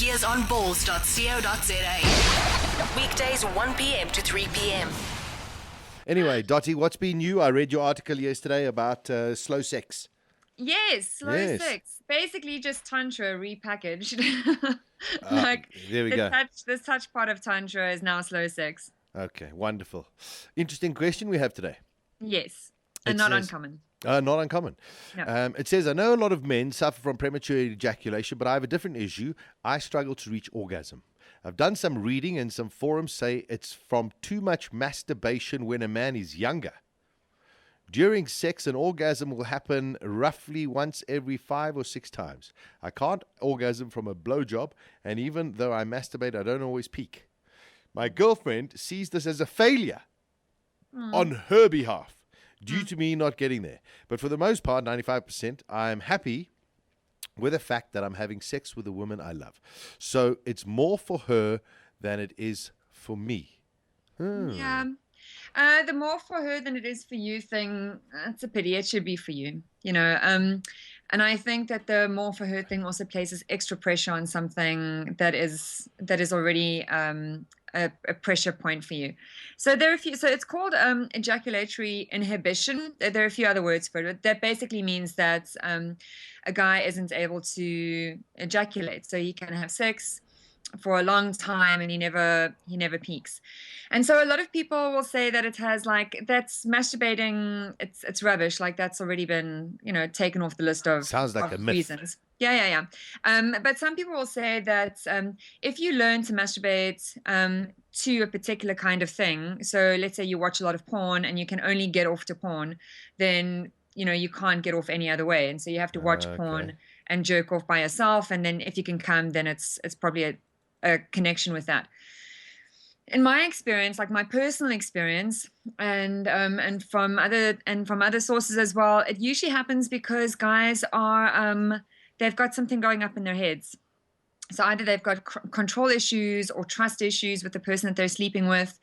Here's on balls.co.za. Weekdays 1 p.m. to 3 p.m. Anyway, Dottie, what's been new? I read your article yesterday about slow sex. Yes, slow sex. Basically just Tantra repackaged. There we go. The touch part of Tantra is now slow sex. Okay, wonderful. Interesting question we have today. Yes, and not uncommon. Not uncommon. No. It says, I know a lot of men suffer from premature ejaculation, but I have a different issue. I struggle to reach orgasm. I've done some reading and some forums say it's from too much masturbation when a man is younger. During sex, an orgasm will happen roughly once every 5 or 6 times. I can't orgasm from a blowjob, and even though I masturbate, I don't always peak. My girlfriend sees this as a failure on her behalf due to me not getting there. But for the most part, 95%, I am happy with the fact that I'm having sex with a woman I love. So it's more for her than it is for me. Yeah. The more for her than it is for you thing, it's a pity. It should be for you, you know. And I think that the more for her thing also places extra pressure on something that is already a pressure point for you. So there are a few. So it's called ejaculatory inhibition. There are a few other words for it. That basically means that a guy isn't able to ejaculate, so he can have sex for a long time and he never peaks. And so a lot of people will say that it has that's masturbating, it's rubbish, that's already been taken off the list of sounds like a myth. Reasons. Yeah. But some people will say that if you learn to masturbate to a particular kind of thing, so let's say you watch a lot of porn and you can only get off to porn, then you can't get off any other way, and so you have to watch porn and jerk off by yourself, and then if you can come, then it's probably a connection with that. In my experience, my personal experience, and from other sources as well, it usually happens because guys are they've got something going up in their heads. So either they've got control issues or trust issues with the person that they're sleeping with,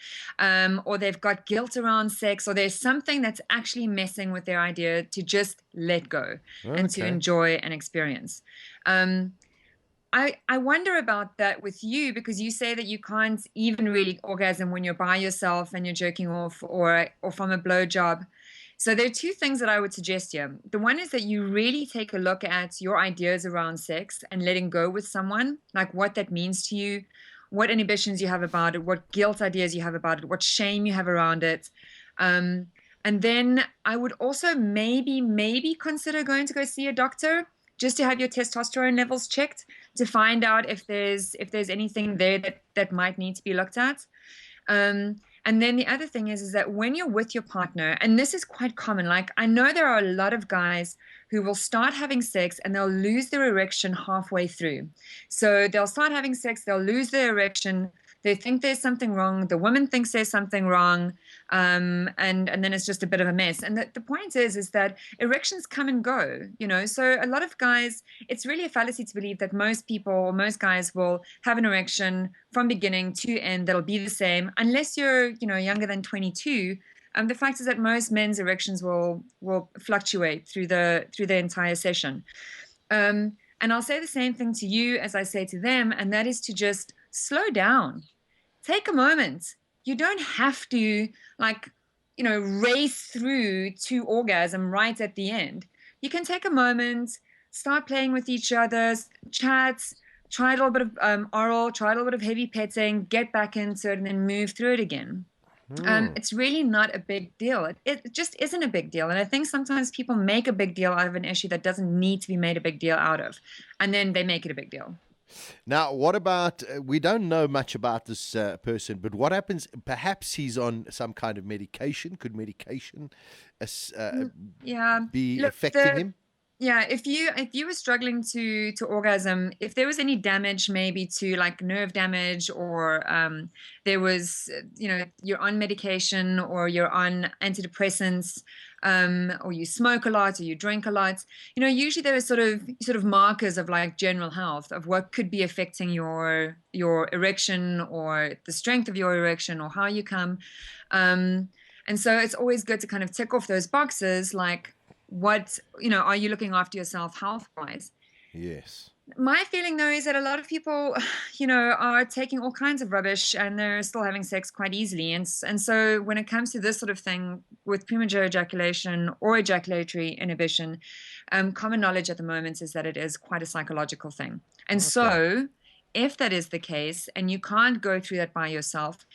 or they've got guilt around sex, or there's something that's actually messing with their idea to just let go and to enjoy an experience. I wonder about that with you, because you say that you can't even really orgasm when you're by yourself and you're jerking off or from a blowjob. So there are two things that I would suggest here. The one is that you really take a look at your ideas around sex and letting go with someone, like what that means to you, what inhibitions you have about it, what guilt ideas you have about it, what shame you have around it. And then I would also maybe consider going to go see a doctor just to have your testosterone levels checked to find out if there's anything there that might need to be looked at. And then the other thing is that when you're with your partner, and this is quite common, I know there are a lot of guys who will start having sex and they'll lose their erection halfway through. So they'll start having sex, they'll lose their erection, they think there's something wrong, the woman thinks there's something wrong, and then it's just a bit of a mess. And the point is that erections come and go, so a lot of guys, it's really a fallacy to believe that most guys will have an erection from beginning to end that'll be the same, unless you're, younger than 22. The fact is that most men's erections will fluctuate through the entire session. And I'll say the same thing to you as I say to them, and that is to just slow down. Take a moment. You don't have to race through to orgasm right at the end. You can take a moment, start playing with each other, chat, try a little bit of oral, try a little bit of heavy petting, get back into it, and then move through it again. It's really not a big deal. It just isn't a big deal. And I think sometimes people make a big deal out of an issue that doesn't need to be made a big deal out of. And then they make it a big deal. Now, what about, we don't know much about this person, but what happens, perhaps he's on some kind of medication. Could medication be affecting him? Yeah, if you were struggling to orgasm, if there was any damage maybe to nerve damage, or there was, you're on medication or you're on antidepressants, or you smoke a lot or you drink a lot, usually there are sort of markers of general health of what could be affecting your erection or the strength of your erection or how you come. And so it's always good to kind of tick off those boxes, what, are you looking after yourself health-wise? Yes. My feeling though is that a lot of people, are taking all kinds of rubbish and they're still having sex quite easily. And so when it comes to this sort of thing with premature ejaculation or ejaculatory inhibition, common knowledge at the moment is that it is quite a psychological thing. And Okay. so if that is the case and you can't go through that by yourself,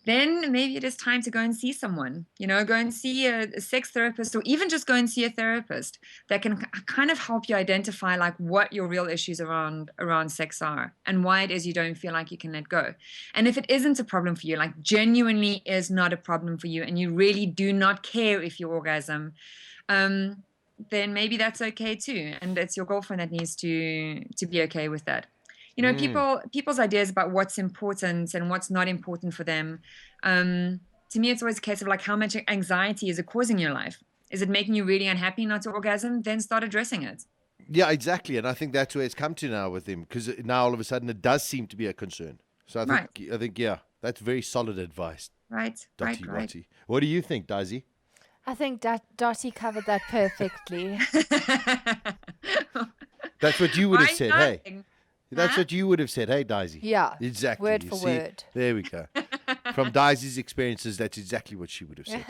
then maybe it is time to go and see someone, go and see a sex therapist, or even just go and see a therapist that can kind of help you identify like what your real issues around sex are and why it is you don't feel like you can let go. And if it isn't a problem for you, like genuinely is not a problem for you, and you really do not care if you orgasm, then maybe that's okay too. And it's your girlfriend that needs to be okay with that. Mm. People's ideas about what's important and what's not important for them. To me, it's always a case of like, how much anxiety is it causing your life? Is it making you really unhappy not to orgasm? Then start addressing it. Yeah, exactly. And I think that's where it's come to now with him, because now all of a sudden it does seem to be a concern. So Right, I think, yeah, that's very solid advice, right, Dottie right, right. Rottie. What do you think, Daisy? I think Dottie covered that perfectly. That's what you would have Why said, hey? nothing? That's Huh? what you would have said, hey, Daisy? Yeah, Exactly. word You for see? word. There we go. From Daisy's experiences, that's exactly what she would have said.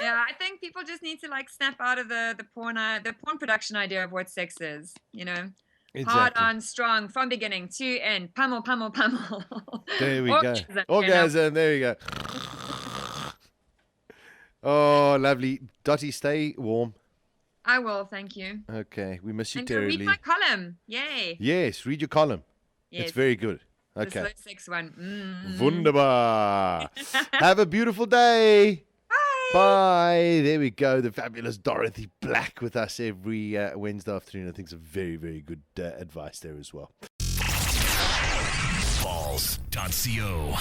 Yeah, I think people just need to like snap out of the porn production idea of what sex is. Hard Exactly. on, strong, from beginning to end, pummel, pummel, pummel. There we go. Orgasm, Orgasm. There we go. Oh, lovely. Dottie, stay warm. I will, thank you. Okay. We miss you And to read terribly. my column. Yay. Yes, read your column. Yes. It's very good. The slow Okay. sex one. Wunderbar. Have a beautiful day. Bye. Bye. There we go. The fabulous Dorothy Black with us every Wednesday afternoon. I think some very, very good advice there as well. Balls.co.za